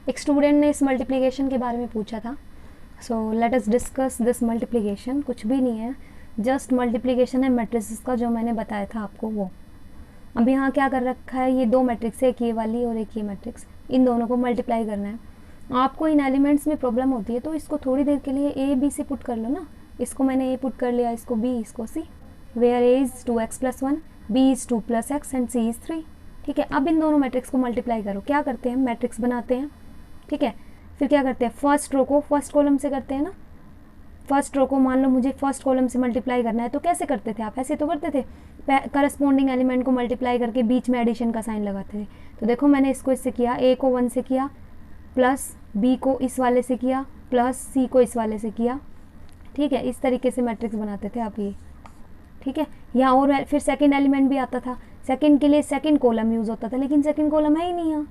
एक स्टूडेंट ने इस मल्टीप्लिकेशन के बारे में पूछा था, so let us discuss this multiplication. कुछ भी नहीं है, जस्ट मल्टीप्लिकेशन है मैट्रिसेस का, जो मैंने बताया था आपको वो। अब यहाँ क्या कर रखा है, ये दो मैट्रिक्स है, एक ये वाली और एक ये मैट्रिक्स, इन दोनों को मल्टीप्लाई करना है। आपको इन एलिमेंट्स में प्रॉब्लम होती है तो इसको थोड़ी देर के लिए ए बी से पुट कर लो ना। इसको मैंने ए पुट कर लिया, इसको बी, इसको C. Where A is 2x+1, B is 2+x and C is 3। ठीक है, अब इन दोनों मैट्रिक्स को मल्टीप्लाई करो। क्या करते हैं, मैट्रिक्स बनाते हैं। ठीक है, फिर क्या करते हैं, फर्स्ट रो को फर्स्ट कॉलम से करते हैं ना। फर्स्ट रो को मान लो मुझे फर्स्ट कॉलम से मल्टीप्लाई करना है, तो कैसे करते थे आप, ऐसे तो करते थे, करस्पॉन्डिंग एलिमेंट को मल्टीप्लाई करके बीच में एडिशन का साइन लगाते थे। तो देखो मैंने इसको इससे किया, ए को 1 से किया, प्लस बी को इस वाले से किया, प्लस सी को इस वाले से किया। ठीक है, इस तरीके से मैट्रिक्स बनाते थे आप ये। ठीक है, यहाँ और फिर सेकंड एलिमेंट भी आता था, सेकंड के लिए सेकंड कॉलम यूज़ होता था, लेकिन सेकंड कॉलम है ही नहीं यहाँ,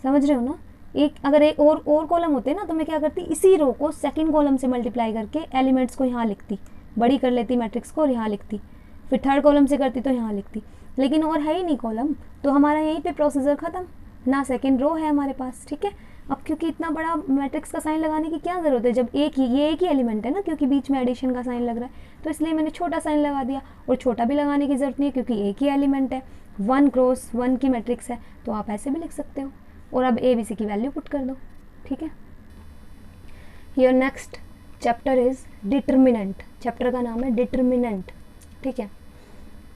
समझ रहे हो ना। एक अगर एक और कॉलम होते ना तो मैं क्या करती, इसी रो को सेकंड कॉलम से मल्टीप्लाई करके एलिमेंट्स को यहाँ लिखती, बड़ी कर लेती मैट्रिक्स को और यहाँ लिखती, फिर थर्ड कॉलम से करती तो यहाँ लिखती, लेकिन और है ही नहीं कॉलम, तो हमारा यहीं पे प्रोसीजर ख़त्म, ना सेकंड रो है हमारे पास। ठीक है, अब क्योंकि इतना बड़ा मैट्रिक्स का साइन लगाने की क्या ज़रूरत है, जब एक ही एलिमेंट है ना, क्योंकि बीच में एडिशन का साइन लग रहा है, तो इसलिए मैंने छोटा साइन लगा दिया। और छोटा भी लगाने की ज़रूरत नहीं है क्योंकि एक ही एलिमेंट है, 1x1 की मैट्रिक्स है, तो आप ऐसे भी लिख सकते हो। और अब ए बी सी की वैल्यू पुट कर दो। ठीक है, your next chapter is determinant. Chapter का नाम है डिटर्मिनेंट। ठीक है,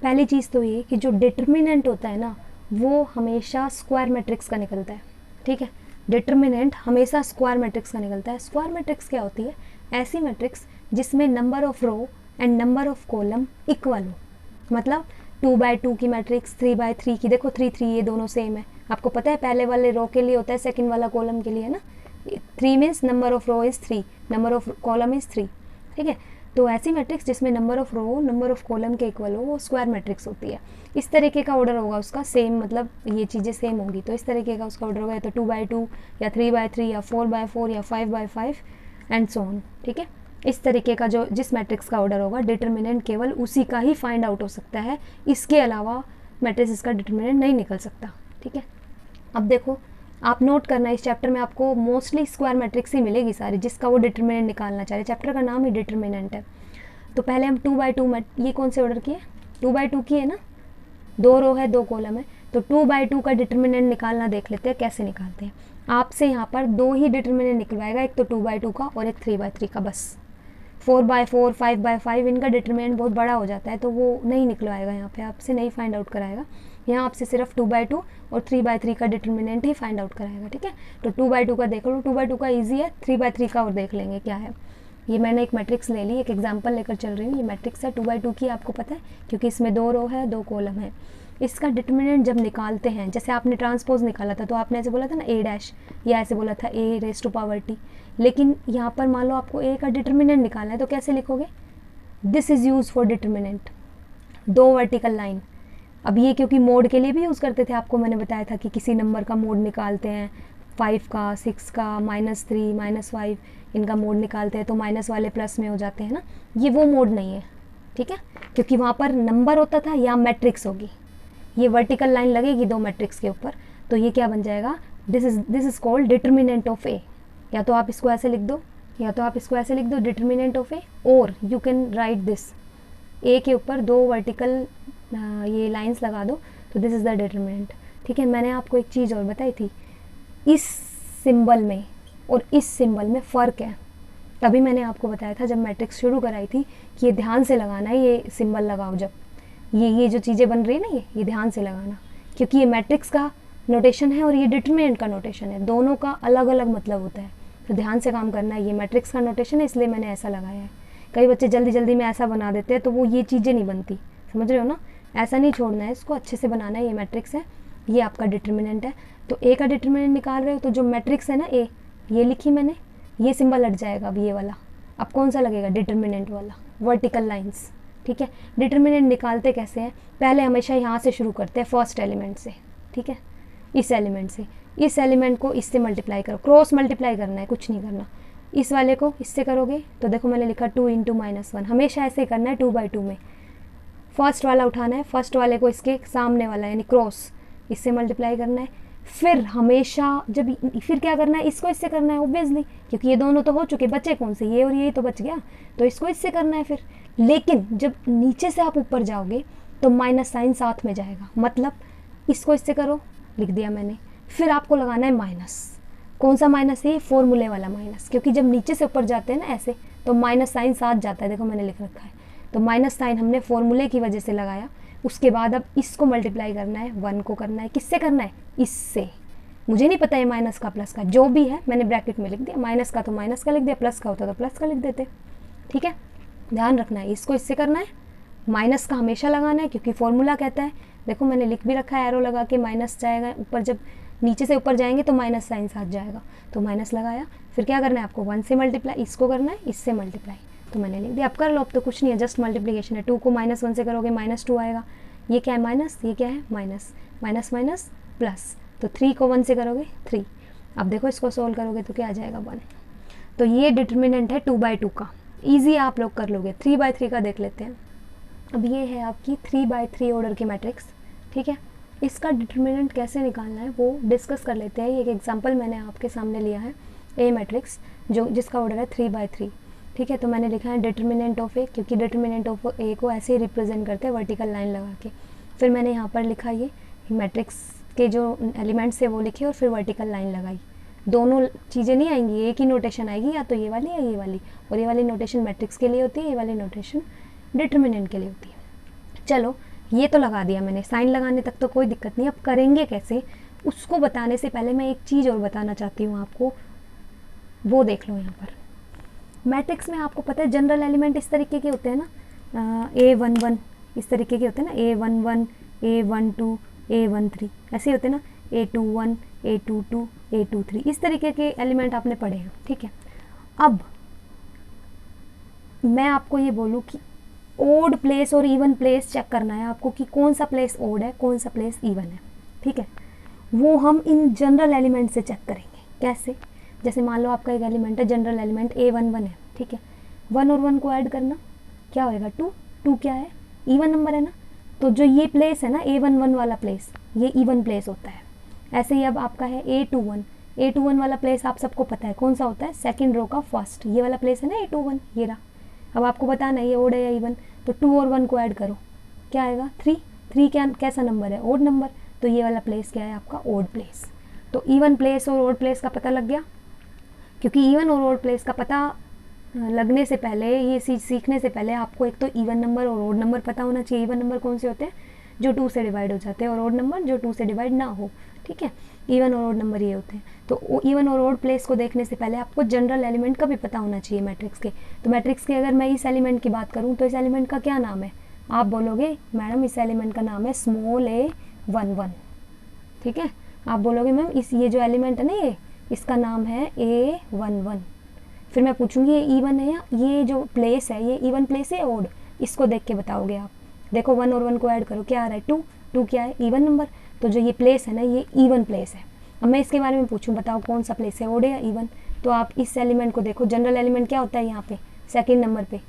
पहली चीज़ तो ये कि जो डिटर्मिनेंट होता है ना वो हमेशा स्क्वायर मैट्रिक्स का निकलता है। ठीक है, डिटर्मिनेंट हमेशा स्क्वायर मैट्रिक्स का निकलता है। स्क्वायर मैट्रिक्स क्या होती है, ऐसी मैट्रिक्स जिसमें number of row and number of column equal हो। मतलब 2x2 की मैट्रिक्स, 3x3 की, देखो 3 3 ये दोनों सेम है। आपको पता है पहले वाले रो के लिए होता है, सेकंड वाला कॉलम के लिए है ना। 3 means number of row is 3, number of column is 3। ठीक है, तो ऐसी मैट्रिक्स जिसमें number of row number of column के इक्वल हो वो स्क्वायर मैट्रिक्स होती है। इस तरीके का ऑर्डर होगा उसका सेम, मतलब ये चीज़ें सेम होंगी तो इस तरीके का उसका ऑर्डर होगा, या तो 2x2 या 3x3 या 4x4 या 5x5 एंड सो ऑन। ठीक है, इस तरीके का जो जिस मैट्रिक्स का ऑर्डर होगा डिटर्मिनेंट केवल उसी का ही फाइंड आउट हो सकता है, इसके अलावा मैट्रिक्स का डिटर्मिनेंट नहीं निकल सकता। ठीक है, अब देखो आप नोट करना, इस चैप्टर में आपको मोस्टली स्क्वायर मैट्रिक्स ही मिलेगी सारी, जिसका वो डिटर्मिनेंट निकालना चाह रहे। चैप्टर का नाम ही डिटर्मिनेंट है। तो पहले हम 2x2 ये कौन से ऑर्डर किए, 2x2 की है ना, 2 रो है 2 कॉलम है, तो 2x2 का डिटर्मिनेंट निकालना देख लेते हैं कैसे निकालते हैं। आपसे यहाँ पर 2 ही डिटर्मिनेंट निकलवाएगा, एक तो 2x2 का और एक 3x3 का, बस। 4x4 5x5 इनका डिटर्मिनेंट बहुत बड़ा हो जाता है तो वो नहीं निकलवाएगा, यहाँ पे आपसे नहीं फाइंड आउट कराएगा। यहाँ आपसे सिर्फ 2x2 और 3x3 का डिटर्मिनेंट ही फाइंड आउट कराएगा। ठीक है, तो 2x2 का देख लो, 2x2 का ईजी है, 3x3 का और देख लेंगे क्या है। ये मैंने एक मैट्रिक्स ले ली, एक एग्जांपल लेकर चल रही हूँ। ये मैट्रिक्स है 2x2 की, आपको पता है क्योंकि इसमें 2 रो है 2 कॉलम है। इसका डिटर्मिनेंट जब निकालते हैं, जैसे आपने ट्रांसपोज निकाला था तो आपने ऐसे बोला था ना a' या ऐसे बोला था a⁻t, लेकिन यहाँ पर मान लो आपको a का डिटर्मिनेंट निकालना है तो कैसे लिखोगे, this is use for determinant, 2 vertical line. अब ये क्योंकि मोड के लिए भी यूज़ करते थे, आपको मैंने बताया था कि किसी नंबर का मोड निकालते हैं, 5 का, 6 का, -3 -5 इनका मोड निकालते हैं तो माइनस वाले प्लस में हो जाते हैं ना, ये वो मोड नहीं है। ठीक है, क्योंकि वहाँ पर नंबर होता था या मैट्रिक्स होगी, ये वर्टिकल लाइन लगेगी 2 मैट्रिक्स के ऊपर, तो ये क्या बन जाएगा, this is called determinant of A. या तो आप इसको ऐसे लिख दो, डिटर्मिनेंट ऑफ ए, और यू कैन राइट दिस, ए के ऊपर 2 वर्टिकल ये लाइंस लगा दो तो दिस इज़ द डिटर्मिनेंट। ठीक है, मैंने आपको एक चीज़ और बताई थी, इस सिंबल में और इस सिंबल में फ़र्क है। तभी मैंने आपको बताया था जब मैट्रिक्स शुरू कराई थी कि ये ध्यान से लगाना है, ये सिंबल लगाओ जब ये जो चीज़ें बन रही है ना, ये ध्यान से लगाना, क्योंकि ये मैट्रिक्स का नोटेशन है और ये डिटर्मिनेंट का नोटेशन है, दोनों का अलग अलग मतलब होता है, तो ध्यान से काम करना है। ये मैट्रिक्स का नोटेशन है इसलिए मैंने ऐसा लगाया है। कई बच्चे जल्दी जल्दी में ऐसा बना देते हैं तो वो ये चीज़ें नहीं बनती, समझ रहे हो ना, ऐसा नहीं छोड़ना है, इसको अच्छे से बनाना है। ये मैट्रिक्स है, ये आपका डिटर्मिनेंट है, तो ए का डिटर्मिनेंट निकाल रहे हो तो जो मैट्रिक्स है ना ए, ये लिखी मैंने, ये सिंबल हट जाएगा अब ये वाला, अब कौन सा लगेगा, डिटर्मिनेंट वाला, वर्टिकल लाइंस। ठीक है, डिटर्मिनेंट निकालते कैसे हैं, पहले हमेशा यहाँ से शुरू करते हैं, फर्स्ट एलिमेंट से। ठीक है, इस एलिमेंट से, इस एलिमेंट को इससे मल्टीप्लाई करो, क्रॉस मल्टीप्लाई करना है, कुछ नहीं करना। इस वाले को इससे करोगे तो देखो मैंने लिखा 2 × -1, हमेशा ऐसे ही करना है 2/2 में। फर्स्ट वाला उठाना है, फर्स्ट वाले को इसके सामने वाला यानी क्रॉस, इससे मल्टीप्लाई करना है, फिर हमेशा जब फिर क्या करना है, इसको इससे करना है ऑब्वियसली, क्योंकि ये दोनों तो हो चुके, बचे कौन से, ये और ये तो बच गया, तो इसको इससे करना है फिर। लेकिन जब नीचे से आप ऊपर जाओगे तो माइनस साइन साथ में जाएगा, मतलब इसको इससे करो, लिख दिया मैंने, फिर आपको लगाना है माइनस। कौन सा माइनस है, फॉर्मूले वाला माइनस, क्योंकि जब नीचे से ऊपर जाते हैं ना ऐसे तो माइनस साइन साथ जाता है, देखो मैंने लिख रखा है। तो माइनस साइन हमने फॉर्मूले की वजह से लगाया। उसके बाद अब इसको मल्टीप्लाई करना है, 1 को करना है, किससे करना है, इससे। मुझे नहीं पता है माइनस का प्लस का, जो भी है मैंने ब्रैकेट में लिख दिया, माइनस का तो माइनस का लिख दिया, प्लस का होता तो प्लस का लिख देते। ठीक है, ध्यान रखना है, इसको इससे करना है, माइनस का हमेशा लगाना है क्योंकि फॉर्मूला कहता है। देखो मैंने लिख भी रखा है एरो लगा के, माइनस जाएगा ऊपर, जब नीचे से ऊपर जाएंगे तो माइनस साइन साथ जाएगा, तो माइनस लगाया। फिर क्या करना है आपको, 1 से मल्टीप्लाई, इसको करना है, इससे मल्टीप्लाई, तो मैंने लिख दिया। अब कर लो, अब तो कुछ नहीं है, जस्ट मल्टीप्लिकेशन है। 2 को -1 से करोगे -2 आएगा, ये क्या है माइनस, ये क्या है माइनस, माइनस माइनस प्लस, तो 3 को 1 से करोगे 3। अब देखो इसको सोल्व करोगे तो क्या आ जाएगा 1। तो ये डिटर्मिनेंट है 2/2 का, ईजी आप लोग कर लोगे। 3/3 का देख लेते हैं। अब ये है आपकी 3/3 ऑर्डर की मैट्रिक्स। ठीक है, इसका डिटर्मिनेंट कैसे निकालना है वो डिस्कस कर लेते हैं। एक एग्जांपल मैंने आपके सामने लिया है, ए मैट्रिक्स, जो जिसका ऑर्डर है 3/3। ठीक है, तो मैंने लिखा है डिटर्मिनेंट ऑफ ए, क्योंकि डिटर्मिनेंट ऑफ ए को ऐसे ही रिप्रेजेंट करते हैं वर्टिकल लाइन लगा के। फिर मैंने यहाँ पर लिखा ये मैट्रिक्स के जो एलिमेंट्स है वो लिखे और फिर वर्टिकल लाइन लगाई। दोनों चीज़ें नहीं आएंगी, एक ही नोटेशन आएगी, या तो ये वाली या ये वाली, और ये वाली नोटेशन मैट्रिक्स के लिए होती है, ये वाली नोटेशन डिटर्मिनेंट के लिए होती है। चलो ये तो लगा दिया मैंने, साइन लगाने तक तो कोई दिक्कत नहीं। अब करेंगे कैसे, उसको बताने से पहले मैं एक चीज़ और बताना चाहती हूँ आपको, वो देख लो। यहाँ पर मैट्रिक्स में आपको पता है जनरल एलिमेंट इस तरीके के होते हैं ना, A11 इस तरीके के होते हैं ना, A11, A12, A13 ऐसे होते हैं ना, A21, A22, A23 इस तरीके के एलिमेंट आपने पढ़े हैं। ठीक है, अब मैं आपको ये बोलूँ कि ओड प्लेस और इवन प्लेस चेक करना है आपको, कि कौन सा प्लेस ओड है, कौन सा प्लेस इवन है। ठीक है, वो हम इन जनरल एलिमेंट से चेक करेंगे। कैसे, जैसे मान लो आपका एक एलिमेंट है, जनरल एलिमेंट A11 है। ठीक है, 1 और 1 को ऐड करना क्या होएगा 2। 2 क्या है, इवन नंबर है ना, तो जो ये प्लेस है ना A11 वाला प्लेस, ये इवन प्लेस होता है। ऐसे ही अब आपका है A21, A21 वाला प्लेस आप सबको पता है कौन सा होता है, सेकंड रो का फर्स्ट, ये वाला प्लेस है ना A21, ये रहा। अब आपको बताना है ये ओड है या इवन, तो 2 और 1 को ऐड करो, क्या आएगा 3। 3 क्या कैसा नंबर है, ओड नंबर, तो ये वाला प्लेस क्या है आपका ओड प्लेस। तो इवन प्लेस और ओड प्लेस का पता लग गया, क्योंकि इवन और ओड प्लेस का पता लगने से पहले, ये सीखने से पहले आपको एक तो इवन नंबर और ओड नंबर पता होना चाहिए। इवन नंबर कौन से होते हैं, जो 2 से डिवाइड हो जाते हैं, और ओड नंबर जो 2 से डिवाइड ना हो। ठीक है, इवन और ओड नंबर ये होते हैं। तो इवन और ओड प्लेस को देखने से पहले आपको जनरल एलिमेंट का भी पता होना चाहिए मैट्रिक्स के। तो मैट्रिक्स के अगर मैं इस एलिमेंट की बात करूँ तो इस एलिमेंट का क्या नाम है, आप बोलोगे मैडम इस एलिमेंट का नाम है स्मॉल a11। ठीक है, आप बोलोगे मैम इस ये जो एलिमेंट है ना ये, इसका नाम है A11। फिर मैं पूछूंगी ये इवन है या ये जो प्लेस है ये इवन प्लेस है ओड, इसको देख के बताओगे आप। देखो 1 और 1 को ऐड करो, क्या आ रहा है 2। 2 क्या है, इवन नंबर, तो जो ये प्लेस है ना ये इवन प्लेस है। अब मैं इसके बारे में पूछूं, बताओ कौन सा प्लेस है, ओड है या इवन, तो आप इस एलिमेंट को देखो। जनरल एलिमेंट क्या होता है यहाँ पे, सेकेंड नंबर पे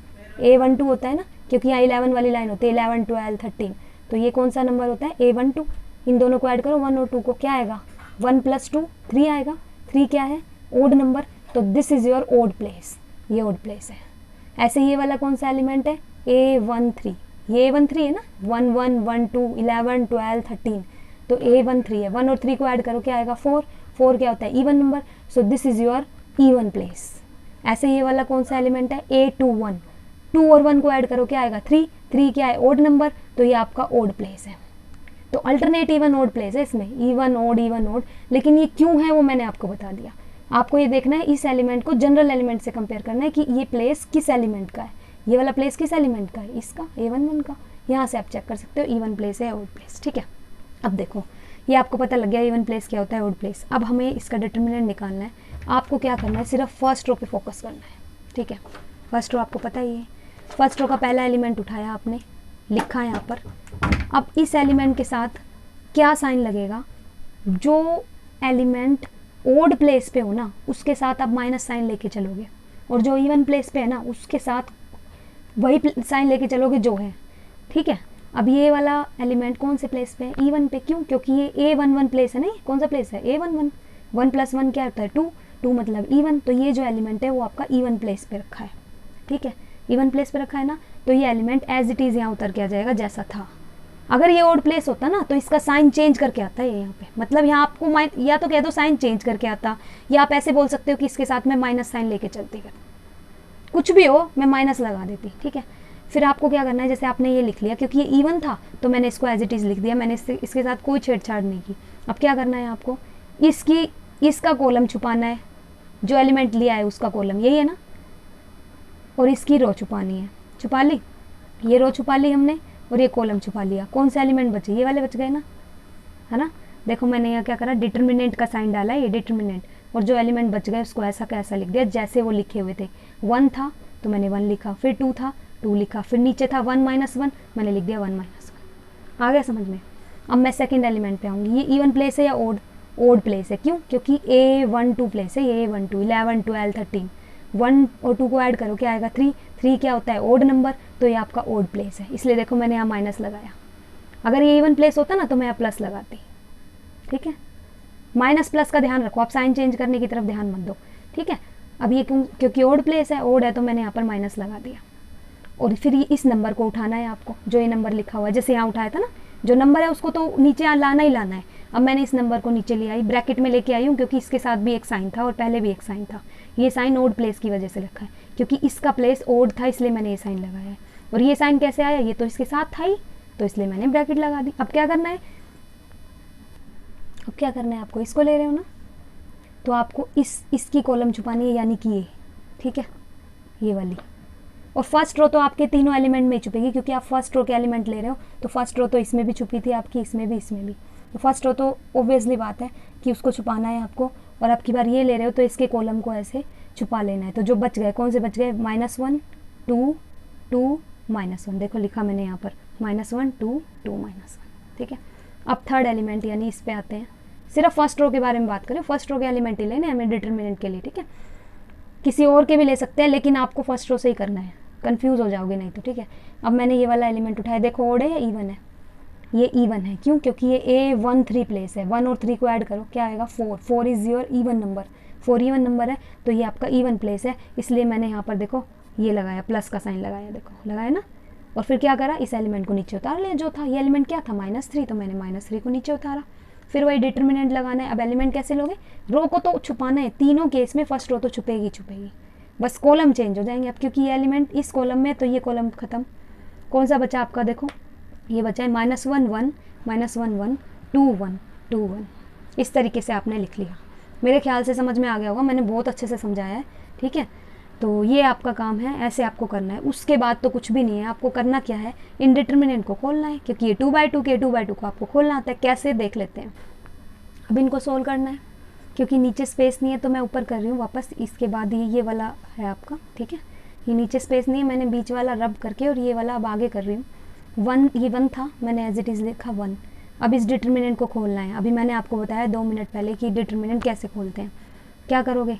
A12 होता है ना, क्योंकि यहाँ 11 वाली लाइन होती है, 11, 12, 13, तो ये कौन सा नंबर होता है A12। इन दोनों को ऐड करो 1 और 2 को, क्या आएगा 1 + 2 3 आएगा। 3 क्या है, ओड नंबर, तो this is your odd place, ये ओड प्लेस है। ऐसे ये वाला कौन सा एलिमेंट है A13, ये A13 है ना, 1, 1, 1, 2, 11, 12, 13, तो A13 है। 1 और 3 को ऐड करो, क्या आएगा 4। 4 क्या होता है, even number, so this is your even place. ऐसे ये वाला कौन सा एलिमेंट है A21, 2 और 1 को ऐड करो, क्या आएगा 3। 3 क्या है, ओड नंबर, तो ये आपका ओड प्लेस है। तो अल्टरनेट इवन ओड प्लेस है इसमें, इवन ओड। लेकिन ये क्यों है वो मैंने आपको बता दिया। आपको ये देखना है इस एलिमेंट को जनरल एलिमेंट से कंपेयर करना है कि ये प्लेस किस एलिमेंट का है, ये वाला प्लेस किस एलिमेंट का है, इसका A11 का। यहाँ से आप चेक कर सकते हो इवन प्लेस है ओड प्लेस। ठीक है, अब देखो ये आपको पता लग गया इवन प्लेस क्या होता है, ओड प्लेस। अब हमें इसका डिटर्मिनेंट निकालना है। आपको क्या करना है, सिर्फ फर्स्ट रो पे फोकस करना है। ठीक है, फर्स्ट रो आपको पता ही है, फर्स्ट रो का पहला एलिमेंट उठाया आपने, लिखा है यहाँ पर। अब इस एलिमेंट के साथ क्या साइन लगेगा, जो एलिमेंट ओड प्लेस पे हो ना उसके साथ आप माइनस साइन लेके चलोगे, और जो इवन प्लेस पे है ना उसके साथ वही साइन लेके चलोगे जो है। ठीक है, अब ये वाला एलिमेंट कौन से प्लेस पे है, E1 पे। क्यों? क्योंकि ये A11 प्लेस है, नहीं कौन सा प्लेस है, A11। 1 + 1 क्या होता है 2, 2 मतलब E1। तो ये जो एलिमेंट है वो आपका E1 प्लेस पे रखा है, ठीक है, E1 प्लेस पे रखा है ना। तो ये एलिमेंट एज इट इज़ यहाँ उतर के आ जाएगा जैसा था। अगर ये ओड प्लेस होता ना तो इसका साइन चेंज करके आता है यहाँ पे, मतलब यहाँ आपको या तो कह दो साइन चेंज करके आता, या आप ऐसे बोल सकते हो कि इसके साथ में माइनस साइन लेके चलती है, कुछ भी हो मैं माइनस लगा देती, ठीक है। फिर आपको क्या करना है, जैसे आपने ये लिख लिया क्योंकि ये E1 था तो मैंने इसको एज इट इज़ लिख दिया, मैंने इसके साथ कोई छेड़छाड़ नहीं की। अब क्या करना है आपको, इसका कॉलम छुपाना है, जो एलिमेंट लिया है उसका कॉलम यही है ना, और इसकी रो छुपानी है। छुपा ली, ये रो छुपा ली हमने और ये कॉलम छुपा लिया। कौन से एलिमेंट बचे, ये वाले बच गए ना, है ना। देखो मैंने यहाँ क्या करा, डिटर्मिनेंट का साइन डाला है, ये डिटर्मिनेंट, और जो एलिमेंट बच गए उसको ऐसा का ऐसा लिख दिया जैसे वो लिखे हुए थे। 1 था तो मैंने 1 लिखा, फिर 2 था 2 लिखा, फिर नीचे था 1 - 1 मैंने लिख दिया 1 - 1। आ गया समझ में। अब मैं सेकंड एलिमेंट पे आऊँगी। ये इवन प्लेस है या ओड प्लेस है? क्यों? क्योंकि A12 प्लेस है, ये A12, 11, 12, 13, 1 और 2 को ऐड करो क्या आएगा 3। 3 क्या होता है, ओड नंबर, तो ये आपका ओड प्लेस है, इसलिए देखो मैंने यहाँ माइनस लगाया। अगर ये इवन प्लेस होता ना तो मैं यहाँ प्लस लगाती, ठीक है। माइनस प्लस का ध्यान रखो, आप साइन चेंज करने की तरफ ध्यान मत दो, ठीक है। अब ये क्योंकि ओड प्लेस है, ओड है तो मैंने यहाँ पर माइनस लगा दिया। और फिर ये इस नंबर को उठाना है आपको, जो ये नंबर लिखा हुआ है, जैसे यहाँ उठाया था ना, जो नंबर है उसको तो नीचे लाना ही लाना है। अब मैंने इस नंबर को नीचे ले आई, ब्रैकेट में लेके आई हूँ क्योंकि इसके साथ भी एक साइन था और पहले भी एक साइन था। ये साइन ओड प्लेस की वजह से रखा है, क्योंकि इसका प्लेस ओड था इसलिए मैंने ये साइन लगाया है। और ये साइन कैसे आया, ये तो इसके साथ था ही, तो इसलिए मैंने ब्रैकेट लगा दी। अब क्या करना है, आपको इसको ले रहे हो ना, तो आपको इसकी कॉलम छुपानी है, यानी कि ये, ठीक है, ये वाली। और फर्स्ट रो तो आपके तीनों एलिमेंट में ही छुपेगी, क्योंकि आप फर्स्ट रो के एलिमेंट ले रहे हो, तो फर्स्ट रो तो इसमें भी छुपी थी आपकी, इसमें भी, इसमें भी। तो फर्स्ट रो तो ऑब्वियसली बात है कि उसको छुपाना है आपको। और अब की बार ये ले रहे हो तो इसके कॉलम को ऐसे छुपा लेना है। तो जो बच गए, कौन से बच गए, -1 2 2 -1, देखो लिखा मैंने यहाँ पर -1 2 2 -1, ठीक है। अब थर्ड एलिमेंट यानी इस पे आते हैं। सिर्फ फर्स्ट रो के बारे में बात करें, फर्स्ट रो के एलिमेंट ही लेने हमें डिटरमिनेंट के लिए, ठीक है। किसी और के भी ले सकते हैं लेकिन आपको फर्स्ट रो से ही करना है, कंफ्यूज हो जाओगे नहीं तो, ठीक है। अब मैंने ये वाला एलिमेंट उठाया, देखो ओड है या इवन है, ये इवन है। क्यों? क्योंकि ये A13 प्लेस है, 1 और 3 को ऐड करो क्या आएगा 4, 4 is your even number, 4 even number है तो ये आपका इवन प्लेस है, इसलिए मैंने यहाँ पर देखो ये लगाया, प्लस का साइन लगाया, देखो लगाया ना। और फिर क्या करा, इस एलिमेंट को नीचे उतार लिया, जो था ये एलिमेंट क्या था -3, तो मैंने -3 को नीचे उतारा। फिर वही डिटर्मिनेंट लगाना है। अब एलिमेंट कैसे लोगे, रो को तो छुपाना है, तीनों केस में फर्स्ट रो तो छुपेगी छुपेगी, बस कॉलम चेंज हो जाएंगे। अब क्योंकि ये एलिमेंट इस कॉलम में तो ये कॉलम खत्म। कौन सा बचा आपका, देखो ये बचा है -1 1 -1 1 2 1 2 1। इस तरीके से आपने लिख लिया। मेरे ख्याल से समझ में आ गया होगा, मैंने बहुत अच्छे से समझाया है, ठीक है। तो ये आपका काम है, ऐसे आपको करना है। उसके बाद तो कुछ भी नहीं है, आपको करना क्या है, इनडिटरमिनेंट को खोलना है, क्योंकि ये 2/2 के 2/2 को आपको खोलना आता है। कैसे देख लेते हैं। अब इनको सोल्व करना है, क्योंकि नीचे स्पेस नहीं है तो मैं ऊपर कर रही हूँ वापस। इसके बाद ये वाला है आपका, ठीक है। ये नीचे स्पेस नहीं है, मैंने बीच वाला रब करके और ये वाला अब आगे कर रही हूँ। 1 ये 1 था, मैंने एज इट इज़ लिखा 1। अब इस डिटर्मिनेंट को खोलना है। अभी मैंने आपको बताया 2 मिनट पहले कि डिटर्मिनेंट कैसे खोलते हैं। क्या करोगे,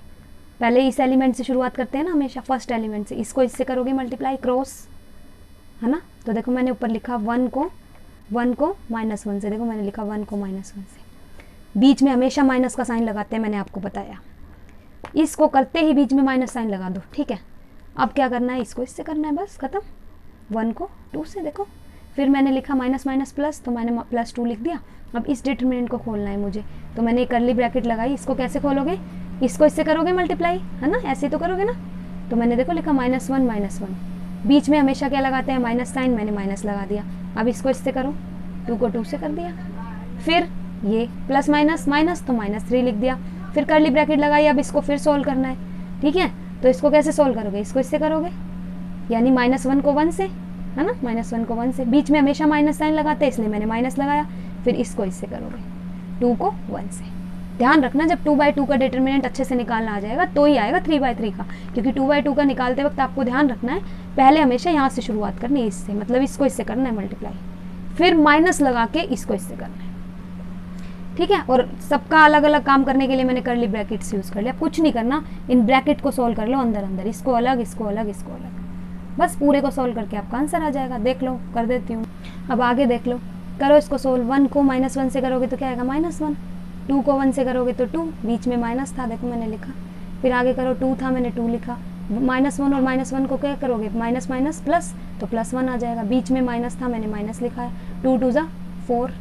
पहले इस एलिमेंट से शुरुआत करते हैं ना हमेशा, फर्स्ट एलिमेंट से। इसको इससे करोगे मल्टीप्लाई, क्रॉस, है ना। तो देखो मैंने ऊपर लिखा 1 को -1 से, देखो मैंने लिखा 1 को -1 से। बीच में हमेशा माइनस का साइन लगाते हैं, मैंने आपको बताया। इसको करते ही बीच में माइनस साइन लगा दो, ठीक है। अब क्या करना है, इसको इससे करना है, बस खत्म। 1 को 2 से, देखो फिर मैंने लिखा माइनस प्लस, तो मैंने +2 लिख दिया। अब इस डिटरमिनेंट को खोलना है मुझे, तो मैंने कर्ली ब्रैकेट लगाई। इसको कैसे खोलोगे, इसको इससे करोगे मल्टीप्लाई, है ना, ऐसे तो करोगे ना। तो मैंने देखो लिखा -1 बीच में हमेशा क्या लगाते हैं, माइनस साइन, मैंने माइनस लगा दिया। अब इसको इससे करो, 2 को 2 से कर दिया। फिर ये प्लस माइनस तो -3 लिख दिया। फिर कर्ली ब्रैकेट लगाई। अब इसको फिर सोल्व करना है, ठीक है। तो इसको कैसे सोल्व करोगे, इसको इससे करोगे, यानी -1 को 1 से, है ना, -1 को 1 से। बीच में हमेशा माइनस साइन लगाते हैं इसलिए मैंने माइनस लगाया। फिर इसको इससे करोगे, 2 को 1 से। ध्यान रखना, जब 2/2 का डिटर्मिनेंट अच्छे से निकालना आ जाएगा तो ही आएगा 3/3 का, क्योंकि 2/2 का निकालते वक्त आपको ध्यान रखना है पहले हमेशा यहाँ से शुरुआत करनी है, इससे, मतलब इसको इससे करना है मल्टीप्लाई, फिर माइनस लगा के इसको इससे करना है, ठीक है। और सबका अलग अलग काम करने के लिए मैंने कर्ली ब्रैकेट्स यूज़ कर लिया। कुछ नहीं करना, इन ब्रैकेट को सोल्व कर लो अंदर अंदर, इसको अलग, इसको अलग, इसको अलग, बस पूरे को सोल्व करके आपका आंसर आ जाएगा। देख लो, कर देती हूँ। अब आगे देख लो, करो इसको सोल्व। 1 को -1 से करोगे तो क्या आएगा -1, 2 को 1 से करोगे तो 2, बीच में माइनस था देखो मैंने लिखा, फिर आगे करो 2 था मैंने 2 लिखा, -1 और -1 को क्या करोगे माइनस माइनस प्लस, तो +1 आ जाएगा, बीच में माइनस था मैंने माइनस लिखा है, 2 2 ज़ा 4,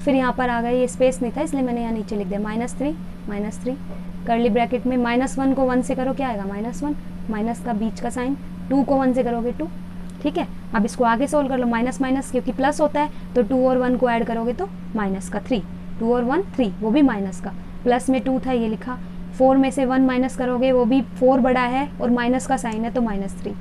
फिर यहाँ पर आ गए, ये स्पेस नहीं था इसलिए मैंने यहाँ नीचे लिख दिया -3 कर्ली ब्रैकेट में, -1 को 1 से करो क्या आएगा -1, माइनस का बीच का साइन, 2 को 1 से करोगे 2, ठीक है। अब इसको आगे सोल्व कर लो, माइनस माइनस क्योंकि प्लस होता है तो 2 और 1 को ऐड करोगे तो माइनस का 3, 2 और 1 3, वो भी माइनस का, प्लस में 2 था ये लिखा, 4 में से 1 माइनस करोगे वो भी 4 बड़ा है और माइनस का साइन है तो -3,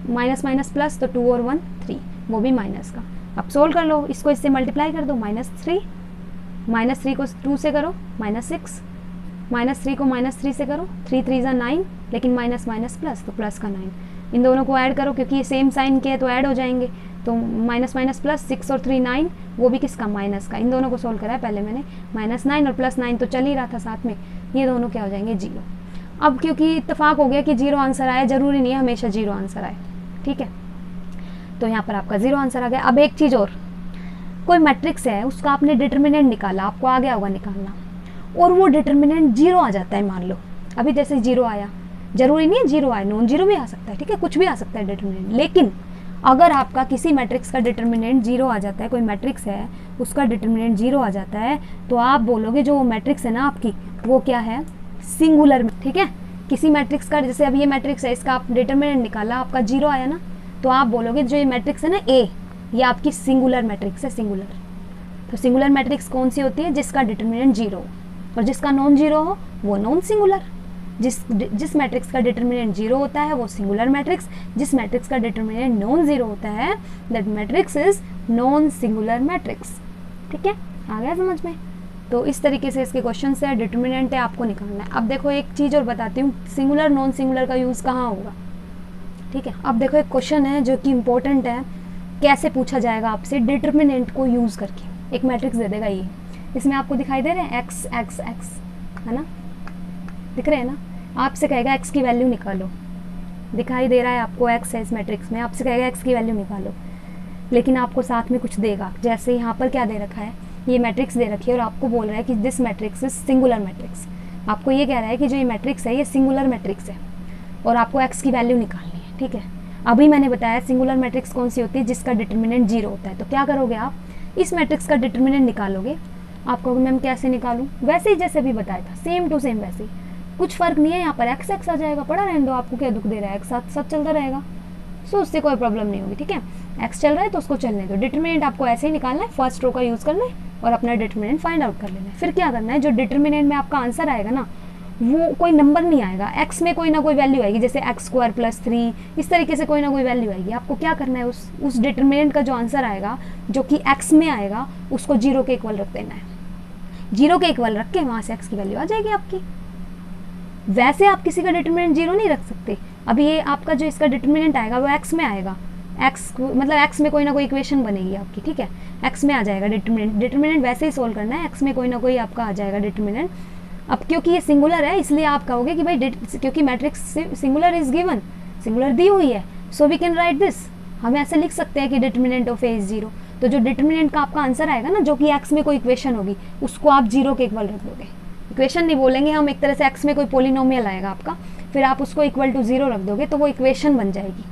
माइनस माइनस प्लस तो 2 और 1 3, वो भी माइनस का। अब सोल्व कर लो, इसको इससे मल्टीप्लाई कर दो, -3 को 2 से करो -6, -3 को -3 से करो, 3 3 ज़ा 9, लेकिन माइनस माइनस प्लस तो प्लस का 9, इन दोनों को ऐड करो क्योंकि ये सेम साइन के है तो ऐड हो जाएंगे, तो माइनस माइनस प्लस, 6 और 3 9, वो भी किसका माइनस का, इन दोनों को सोल्व करा है पहले मैंने, -9 और +9 तो चल ही रहा था साथ में, ये दोनों क्या हो जाएंगे 0। अब क्योंकि इत्तेफाक हो गया कि 0 आंसर आया, ज़रूरी नहीं है हमेशा 0 आंसर आए, ठीक है, तो यहाँ पर आपका 0 आंसर आ गया। अब एक चीज़ और, कोई मैट्रिक्स है उसका आपने डिटर्मिनेंट निकाला, आपको आ गया होगा निकालना, और वो डिटर्मिनेंट 0 आ जाता है, मान लो अभी जैसे 0 आया, जरूरी नहीं है 0 आए, नॉन 0 भी आ सकता है, ठीक है, कुछ भी आ सकता है डिटर्मिनेंट, लेकिन अगर आपका किसी मैट्रिक्स का डिटर्मिनेंट 0 आ जाता है, कोई मैट्रिक्स है उसका डिटर्मिनेंट 0 आ जाता है, तो आप बोलोगे जो मैट्रिक्स है ना आपकी वो क्या है, सिंगुलर, ठीक है। किसी मैट्रिक्स का, जैसे अभी ये मैट्रिक्स है इसका आप डिटर्मिनेंट निकाला, आपका 0 आया ना, तो आप बोलोगे जो ये मैट्रिक्स है ना A, ये आपकी सिंगुलर मैट्रिक्स है, सिंगुलर। तो सिंगुलर मैट्रिक्स कौन सी होती है, जिसका डिटर्मिनेंट 0 हो, और जिसका नॉन 0 हो वो नॉन सिंगुलर। जिस मैट्रिक्स का डिटर्मिनेंट 0 होता है वो सिंगुलर मैट्रिक्स, जिस मैट्रिक्स का डिटर्मिनेंट नॉन 0 होता है that matrix is non singular matrix, ठीक है, आ गया समझ में। तो इस तरीके से इसके क्वेश्चन है, डिटर्मिनेंट है आपको निकालना है। अब देखो एक चीज़ और बताती हूँ, सिंगुलर नॉन सिंगुलर का यूज़ कहाँ होगा, ठीक है। अब देखो एक क्वेश्चन है जो कि इम्पोर्टेंट है, कैसे पूछा जाएगा आपसे डिटर्मिनेंट को यूज़ करके। एक मैट्रिक्स दे देगा ये, इसमें आपको दिखाई दे रहे हैं x x x, है ना, दिख रहे हैं ना, आपसे कहेगा x की वैल्यू निकालो, दिखाई दे रहा है आपको x है इस मैट्रिक्स में, आपसे कहेगा x की वैल्यू निकालो, लेकिन आपको साथ में कुछ देगा, जैसे यहाँ पर क्या दे रखा है, ये मैट्रिक्स दे रखी है और आपको बोल रहा है कि this matrix is singular matrix. आपको ये कह रहा है कि जो ये मैट्रिक्स है ये सिंगुलर मैट्रिक्स है और आपको x की वैल्यू निकालनी है, ठीक है। अभी मैंने बताया सिंगुलर मैट्रिक्स कौन सी होती है, जिसका डिटर्मिनेंट 0 होता है। तो क्या करोगे आप, इस मैट्रिक्स का डिटर्मिनेंट निकालोगे। आप कहोगे मैम कैसे निकालूं, वैसे ही जैसे भी बताया था, सेम टू सेम वैसे ही, कुछ फ़र्क नहीं है, यहाँ पर x x आ जाएगा, पड़ा रहने दो, आपको क्या दुख दे रहा है, x साथ साथ चलता रहेगा, सो उससे कोई प्रॉब्लम नहीं होगी, ठीक है। x चल रहा है तो उसको चलने दो, डिटर्मिनेंट आपको ऐसे ही निकालना है, फर्स्ट रो का यूज़ करना है और अपना डिटर्मिनेंट फाइंड आउट कर लेना है। फिर क्या करना है, जो डिटर्मिनेंट में आपका आंसर आएगा ना, वो कोई नंबर नहीं आएगा, x में कोई ना कोई वैल्यू आएगी, जैसे x² + 3, इस तरीके से कोई ना कोई वैल्यू आएगी। आपको क्या करना है, उस डिटर्मिनेंट का जो आंसर आएगा जो कि x में आएगा उसको 0 के इक्वल रख देना है, 0 के इक्वल रख के वहाँ से x की वैल्यू आ जाएगी आपकी। वैसे आप किसी का डिटर्मिनेंट 0 नहीं रख सकते। अभी ये आपका जो इसका डिटर्मिनेंट आएगा वो x में आएगा, x मतलब x में कोई ना कोई इक्वेशन बनेगी आपकी, ठीक है, x में आ जाएगा डिटर्मिनेंट वैसे ही सोल्व करना है, x में कोई ना कोई आपका आ जाएगा डिटर्मिनेंट। अब क्योंकि ये सिंगुलर है इसलिए आप कहोगे कि भाई क्योंकि matrix singular is given, singular दी हुई है, so we can write this, हम ऐसे लिख सकते हैं कि डिटर्मिनेंट ऑफ ए इज 0। तो जो डिटर्मिनेंट का आपका आंसर आएगा ना, जो कि x में कोई इक्वेशन होगी, उसको आप 0 के इक्वल रख दोगे। इक्वेशन नहीं बोलेंगे हम, एक तरह से x में कोई पोलिनोमियल आएगा आपका, फिर आप उसको इक्वल टू 0 रख दोगे तो वो इक्वेशन बन जाएगी।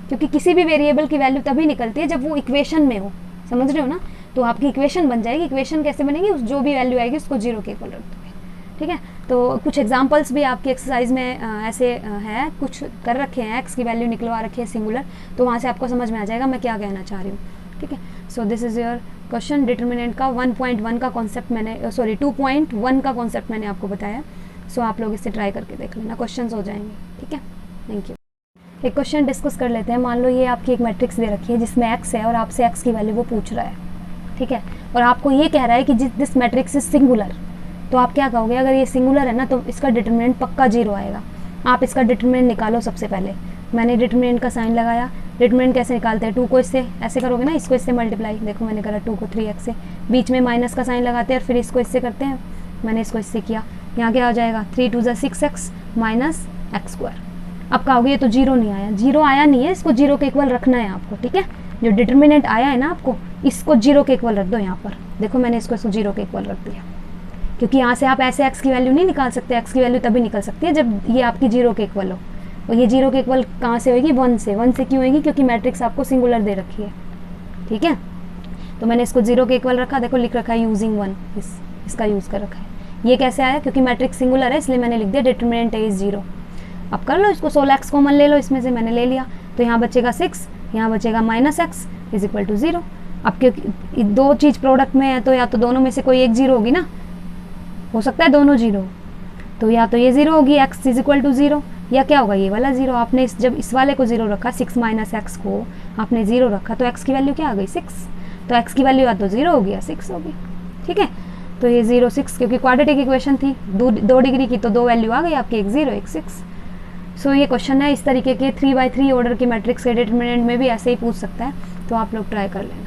क्योंकि किसी भी वेरिएबल की वैल्यू तभी निकलती है जब वो इक्वेशन में हो, समझ रहे हो ना, तो आपकी इक्वेशन बन जाएगी। इक्वेशन कैसे बनेगी, उस जो भी वैल्यू आएगी उसको 0 के इक्वल रख दोगे, ठीक है। तो कुछ एग्जांपल्स भी आपकी एक्सरसाइज में ऐसे है, कुछ कर रखे हैं, x की वैल्यू निकलवा रखी है सिंगुलर, तो वहाँ से आपको समझ में आ जाएगा मैं क्या कहना चाह रही हूँ, ठीक है। So this is your question, determinant का 1.1 का कॉन्सेप्ट मैंने 2.1 का कॉन्सेप्ट मैंने आपको बताया। सो आप लोग इससे ट्राई करके देख लेना, क्वेश्चंस हो जाएंगे, ठीक है। Thank you. एक क्वेश्चन डिस्कस कर लेते हैं। मान लो ये आपकी एक मैट्रिक्स दे रखी है जिसमें x है और आपसे x की वैल्यू वो पूछ रहा है, ठीक है, और आपको ये कह रहा है कि दिस मैट्रिक्स इज सिंगुलर। तो आप क्या कहोगे, अगर ये सिंगुलर है ना तो इसका डिटर्मिनेंट पक्का 0 आएगा। आप इसका डिटर्मिनेंट निकालो। सबसे पहले मैंने डिटर्मिनेंट का साइन लगाया। डिटर्मिनेंट कैसे निकालते हैं, 2 को इससे ऐसे करोगे ना, इसको इससे मल्टीप्लाई, देखो मैंने करा 2 को 3x से, बीच में माइनस का साइन लगाते हैं और फिर इसको इससे करते हैं, मैंने इसको इससे किया। यहाँ क्या आ जाएगा, 3 2 = 6x माइनस x²। अब कहोगे ये तो 0 नहीं आया, 0 आया नहीं है, इसको 0 के इक्वल रखना है आपको, ठीक है। जो डिटर्मिनेंट आया है ना आपको, इसको 0 के इक्वल रख दो यहाँ पर। देखो मैंने इसको 0 के इक्वल रख दिया, क्योंकि यहाँ से आप ऐसे x की वैल्यू नहीं निकाल सकते। x की वैल्यू तभी निकल सकती है जब ये आपकी 0 के इक्वल हो। और ये 0 के इक्वल कहाँ से होगी? 1 से। 1 से क्यों होगी? क्योंकि मैट्रिक्स आपको सिंगुलर दे रखी है, ठीक है। तो मैंने इसको 0 के इक्वल रखा, देखो लिख रखा है यूजिंग 1, इसका यूज़ कर रखा है। ये कैसे आया? क्योंकि मैट्रिक्स सिंगुलर है इसलिए मैंने लिख दिया डिटरमिनेंट ए इज़ 0। अब कर लो इसको, 16x कॉमन ले लो इसमें से, मैंने ले लिया। तो यहाँ बचेगा 6, यहाँ बचेगा -x इज इक्वल टू 0। अब क्योंकि दो चीज़ प्रोडक्ट में है तो या तो दोनों में से कोई एक 0 होगी ना, हो सकता है दोनों 0, तो या तो ये 0 होगी x इज इक्वल टू 0, या क्या होगा ये वाला 0। आपने जब इस वाले को 0 रखा, 6 - x को आपने 0 रखा, तो x की वैल्यू क्या आ गई? 6। तो x की वैल्यू या तो 0 होगी या 6 होगी, ठीक है। तो ये 0 6, क्योंकि क्वाड्रेटिक इक्वेशन थी 2 डिग्री की, तो 2 वैल्यू आ गई आपकी, एक 0 एक 6। सो ये क्वेश्चन है इस तरीके के 3 by 3 ऑर्डर के मैट्रिक्स के डिटरमिनेंट में भी ऐसे ही पूछ सकता है, तो आप लोग ट्राई कर लें।